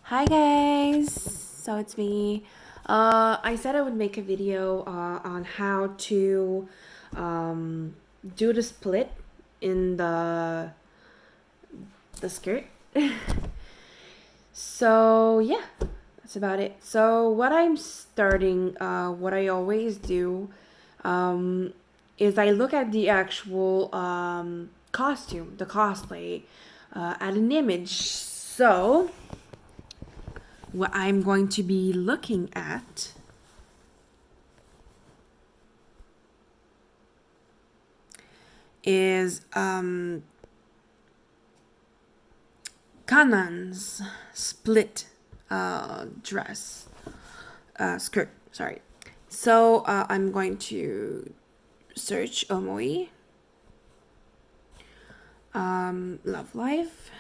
Hi guys, so it's me. I said I would make a video on how to um, do the split in the skirt. So yeah, that's about it. So what I'm starting, what I always do, um, is I look at the actual costume, the cosplay, at an image. So what I'm going to be looking at is Kanan's split dress, skirt, sorry. So I'm going to search omoi, love life.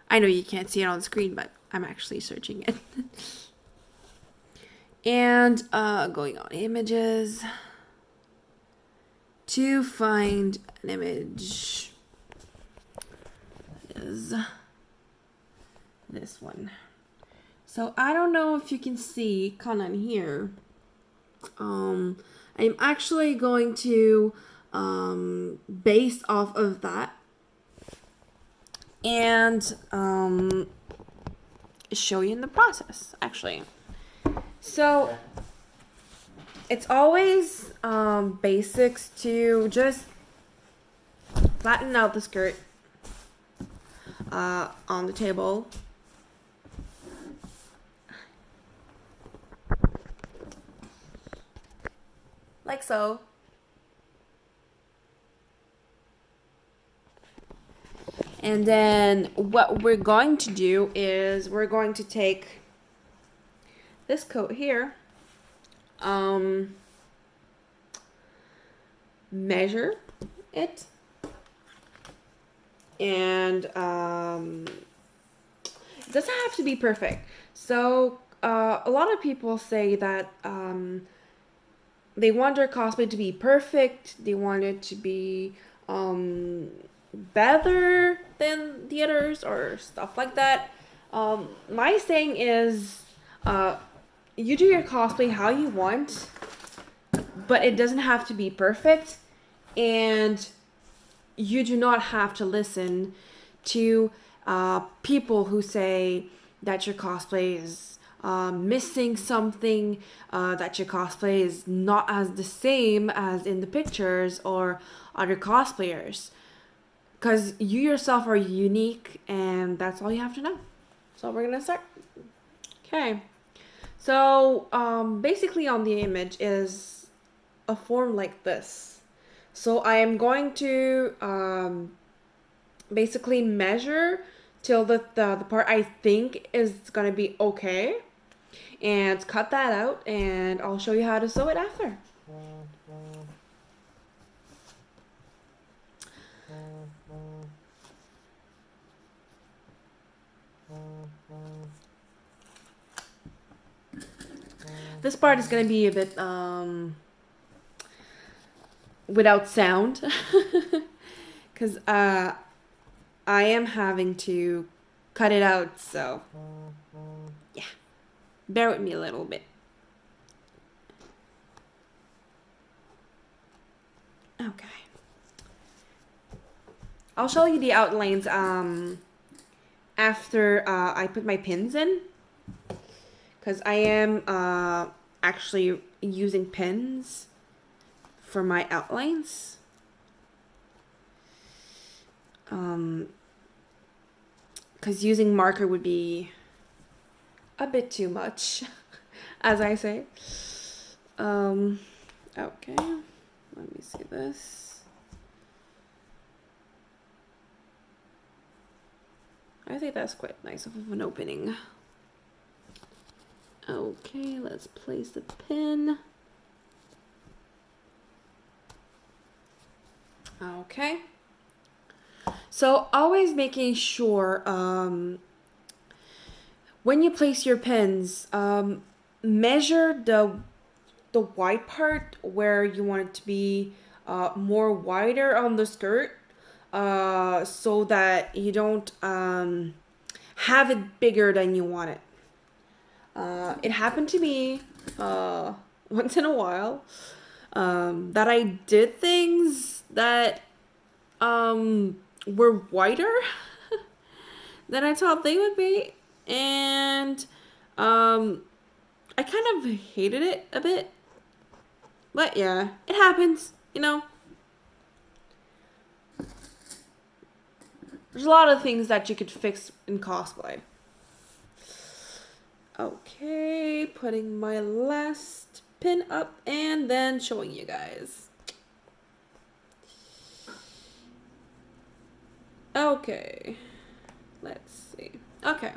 I know you can't see it on the screen, but I'm actually searching it. And going on images to find an image is this one. So I don't know if you can see Kanan here. I'm actually going to base off of that and show you in the process, actually. So it's always basics to just flatten out the skirt on the table. Like so. And then what we're going to do is we're going to take this coat here, measure it, and it doesn't have to be perfect. So a lot of people say that they want their cosplay to be perfect. They want it to be better than the others or stuff like that. My saying is, you do your cosplay how you want, but it doesn't have to be perfect, and you do not have to listen to people who say that your cosplay is missing something, that your cosplay is not as the same as in the pictures or other cosplayers. Because you yourself are unique, and that's all you have to know. So we're gonna start. Okay. So basically, on the image is a form like this. So I am going to basically measure till the part I think is gonna be okay, and cut that out, and I'll show you how to sew it after. This part is gonna be a bit without sound because I am having to cut it out, so yeah, bear with me a little bit. Okay. I'll show you the outlines after I put my pins in, because I am actually using pins for my outlines. Because using marker would be a bit too much, as I say. Okay, let me see this. I think that's quite nice of an opening. Okay, let's place the pin. Okay. So always making sure when you place your pins, measure the wide part where you want it to be more wider on the skirt, so that you don't have it bigger than you want it. It happened to me once in a while that I did things that were wider than I thought they would be, and I kind of hated it a bit. But yeah, it happens, you know. There's a lot of things that you could fix in cosplay. Okay, putting my last pin up and then showing you guys. Okay, let's see. Okay,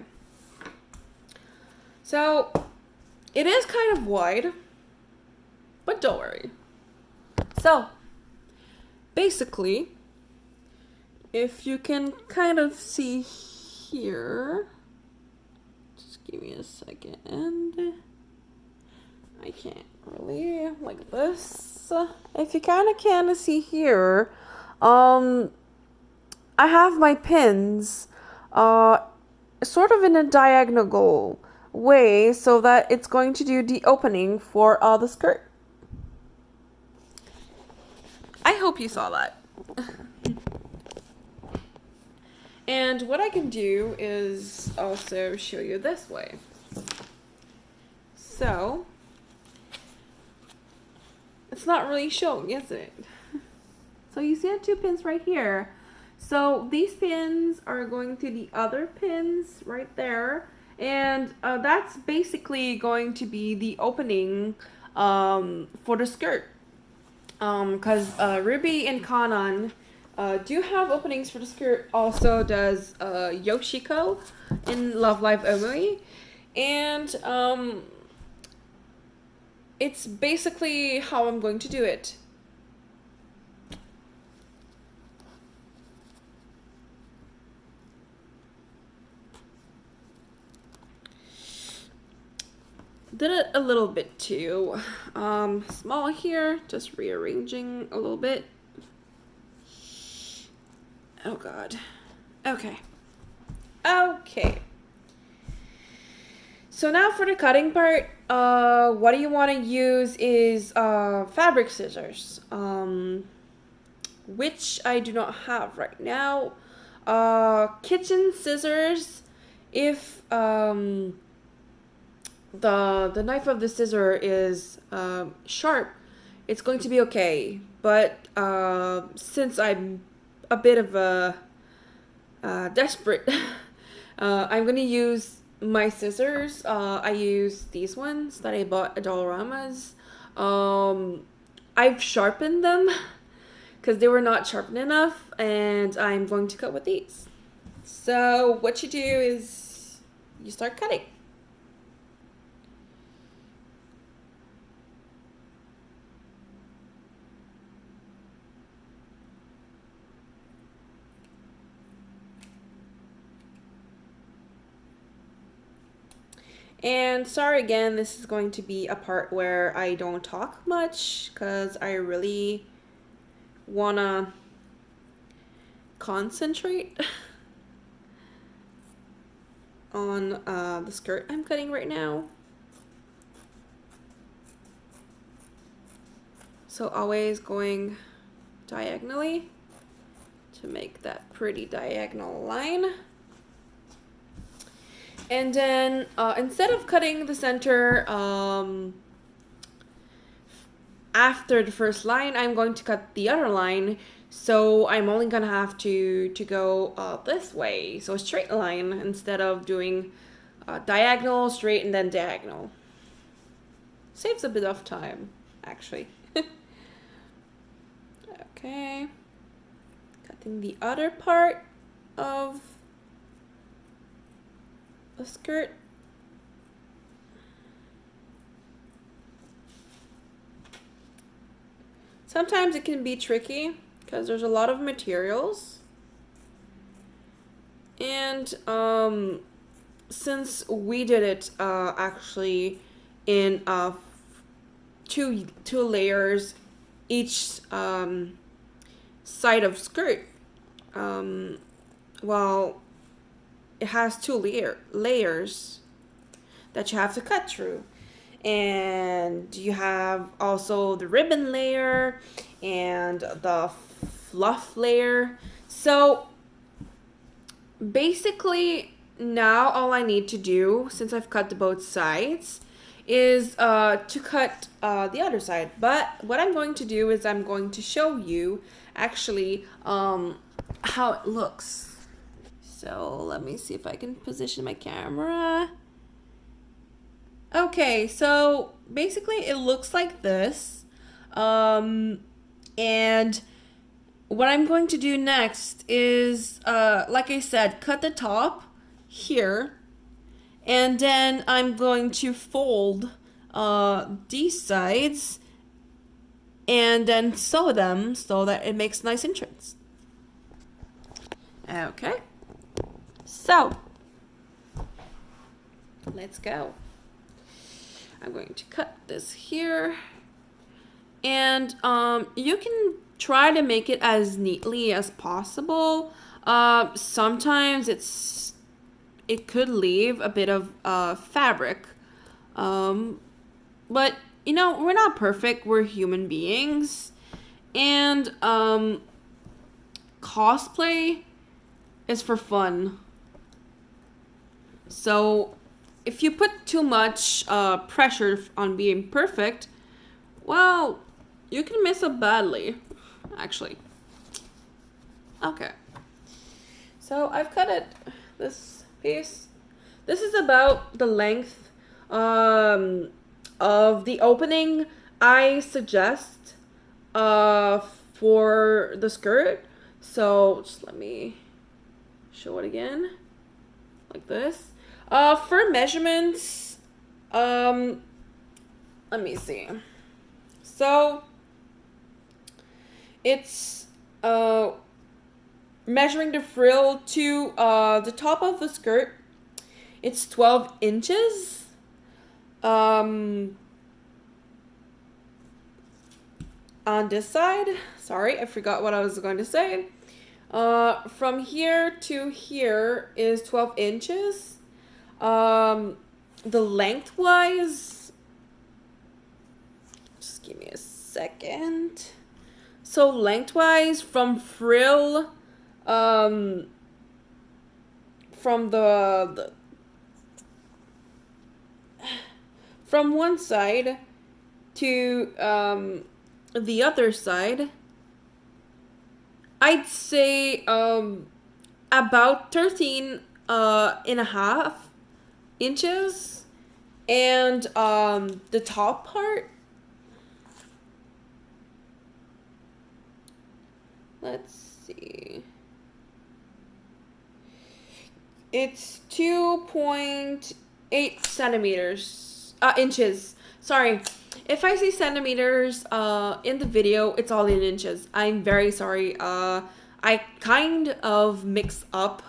so it is kind of wide, but don't worry. So basically, if you can kind of see here, just give me a second. I can't really like this. If you kind of see here, I have my pins sort of in a diagonal way so that it's going to do the opening for the skirt. I hope you saw that. And what I can do is also show you this way. So, it's not really showing, is it? So you see the two pins right here. So these pins are going to the other pins right there. And that's basically going to be the opening for the skirt. Because Ruby and Kanan do have openings for the skirt. Also does Yoshiko in Love Live Omoi. And it's basically how I'm going to do it. Did it a little bit too small here, just rearranging a little bit. Oh god. Okay. So now for the cutting part, what you want to use is fabric scissors, which I do not have right now. Kitchen scissors, if the knife of the scissor is sharp, it's going to be okay. But since I'm a bit of a desperate, I'm going to use my scissors. I use these ones that I bought at Dollarama's. I've sharpened them because they were not sharpened enough, and I'm going to cut with these. So what you do is you start cutting. And sorry again, this is going to be a part where I don't talk much because I really want to concentrate on the skirt I'm cutting right now. So always going diagonally to make that pretty diagonal line. And then instead of cutting the center after the first line, I'm going to cut the other line. So I'm only gonna have to go this way, so a straight line instead of doing diagonal, straight, and then diagonal. Saves a bit of time, actually. Okay, cutting the other part of the skirt. Sometimes it can be tricky because there's a lot of materials, and since we did it actually in two layers each side of skirt, well, it has two layers that you have to cut through. And you have also the ribbon layer and the fluff layer. So basically now all I need to do, since I've cut the both sides, is to cut the other side. But what I'm going to do is I'm going to show you actually how it looks. So let me see if I can position my camera. Okay, so basically it looks like this. And what I'm going to do next is, like I said, cut the top here. And then I'm going to fold these sides and then sew them so that it makes nice entrance. Okay. So, let's go. I'm going to cut this here. And you can try to make it as neatly as possible. Sometimes it could leave a bit of fabric. But, you know, we're not perfect. We're human beings. And cosplay is for fun. So if you put too much pressure on being perfect, well, you can mess up badly, actually. Okay. So I've cut it, this piece. This is about the length of the opening I suggest for the skirt. So just let me show it again, like this. For measurements, let me see. So it's measuring the frill to the top of the skirt. It's 12 inches. On this side, sorry, I forgot what I was going to say. From here to here is 12 inches. The lengthwise, just give me a second. So lengthwise from frill, from from one side to the other side, I'd say about 13 and a half inches. And the top part, let's see, it's 2.8 centimeters, inches. Sorry, if I say centimeters in the video, it's all in inches. I'm very sorry. I kind of mix up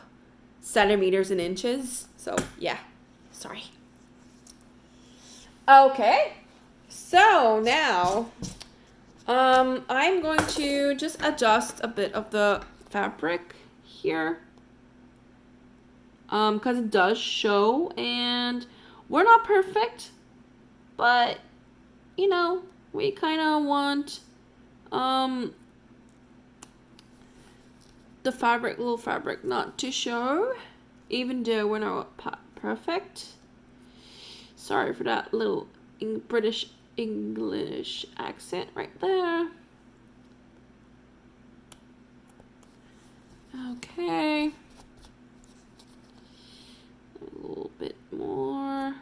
centimeters and inches, so yeah, sorry. Okay, so now I'm going to just adjust a bit of the fabric here, because it does show, and we're not perfect, but you know, we kind of want the little fabric not to show, even though we're not perfect. Sorry for that little British English accent right there. Okay. A little bit more.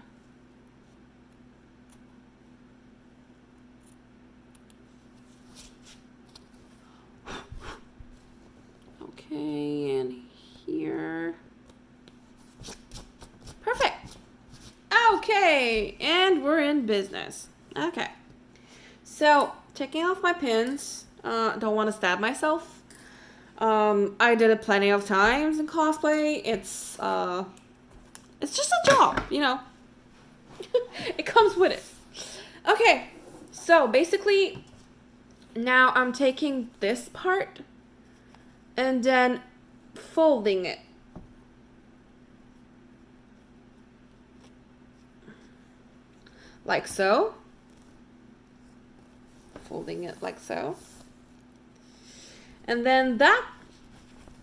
Okay, and here. Perfect. Okay, and we're in business. Okay. So, taking off my pins. Don't want to stab myself. I did it plenty of times in cosplay. It's just a job, you know. It comes with it. Okay, so basically, now I'm taking this part and then folding it. like so. Folding it like so. And then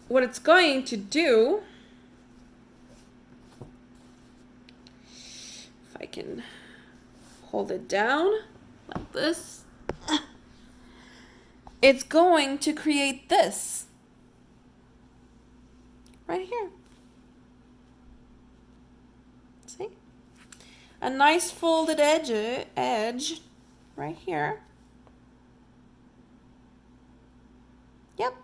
what it's going to do, if I can hold it down like this, it's going to create this right here. See? A nice folded edge right here. Yep.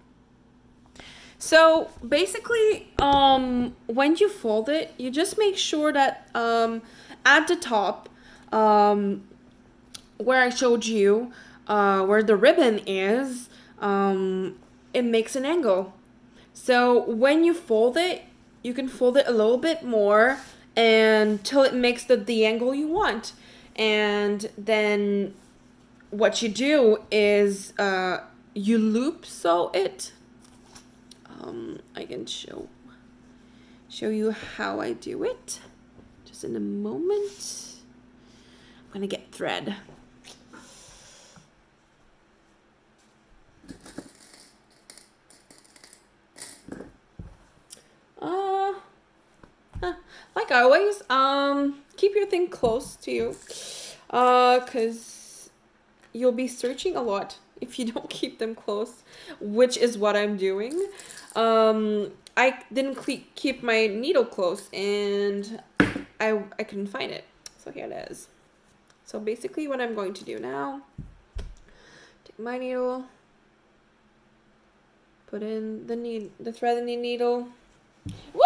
So basically, when you fold it, you just make sure that at the top, where I showed you, where the ribbon is, it makes an angle. So when you fold it, you can fold it a little bit more until it makes the angle you want. And then what you do is you loop sew it. I can show you how I do it just in a moment. I'm gonna get thread. Like always, keep your thing close to you, cause you'll be searching a lot if you don't keep them close, which is what I'm doing. I didn't keep my needle close, and I couldn't find it, so here it is. So basically, what I'm going to do now, take my needle, put in the thread in the needle. Woo!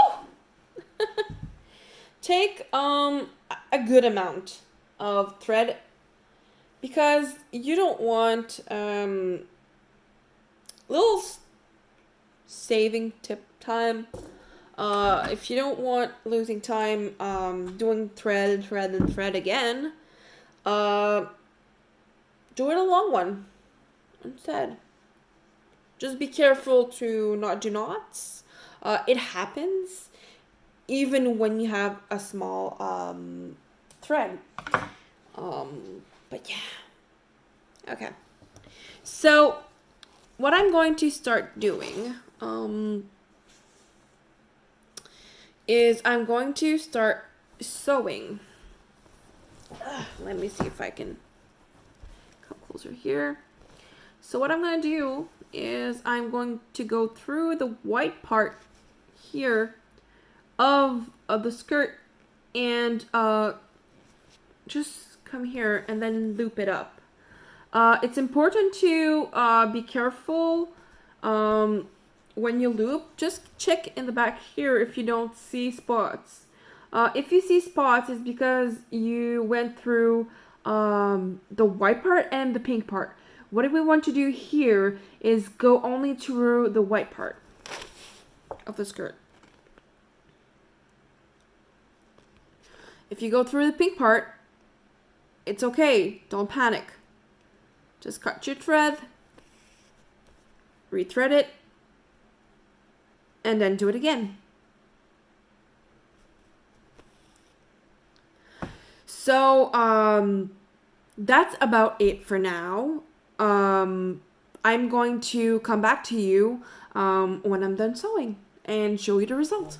Take a good amount of thread, because you don't want little saving tip time. If you don't want losing time doing thread again, do it a long one instead. Just be careful to not do knots. It happens even when you have a small thread. But yeah. Okay. So what I'm going to start doing is I'm going to start sewing. Let me see if I can come closer here. So what I'm going to do is I'm going to go through the white part here of the skirt and just come here and then loop it up. It's important to be careful when you loop. Just check in the back here if you don't see spots. If you see spots, it's because you went through the white part and the pink part. What we want to do here is go only through the white part of the skirt. If you go through the pink part, it's okay. Don't panic. Just cut your thread, rethread it, and then do it again. So that's about it for now. I'm going to come back to you when I'm done sewing and show you the result.